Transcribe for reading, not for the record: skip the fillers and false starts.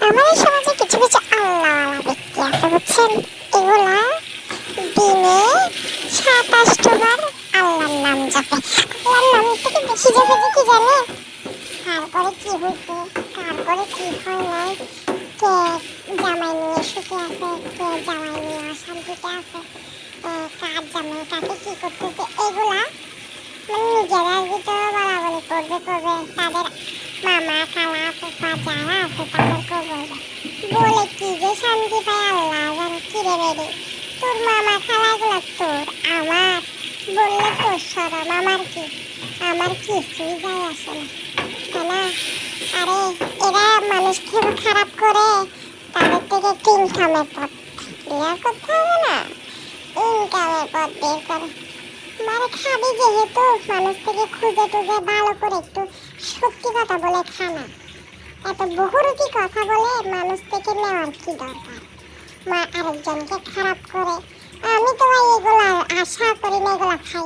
আমাদের সমাজে কিছু কিছু আল্লাহওয়ালা ব্যক্তি আছে বুঝছেন, এগুলা দিনে 27 বার আল্লাহর নাম জপে। আল্লাহর নাম থেকে বেশি জপে যে কি জানে, তারপরে কি হয়েছে, তারপরে কি হয় নাই, কে জামাই নিয়ে সুখে আছে, কে জামাই নিয়ে অশান্তিতে আছে, কার জামাই কাকে কি করতেছে, এগুলা মানে নিজেরা ভিতরে বলা বলি করবে, তাদের মামা খালা ফুফা যারা আছে তাদেরকেও বলবে, বলে কি যে শান্তি পায় আল্লাহ জানে। কি রে রে, তোর মামা খালাগুলো তোর আমার, বললে তোর সরম, আমার কিছুই যায় আসে না, তাই না? আরে এরা মানুষকে খারাপ করে, তাদের থেকে ইনকামের পথ বের করতে হবে না, ইনকামের পথ বের করে মারে খাবি, যেহেতু মানুষ থেকে খুঁজে টুজে ভালো করে একটু সত্যি কথা বলে খানা, এত বহুরূপী কথা বলে মানুষ থেকে নেওয়ার কি দরকার? মা আরেকজনকে খারাপ করে, আমি তো ভাই এগুলা আশা করি না, এগুলা খাই।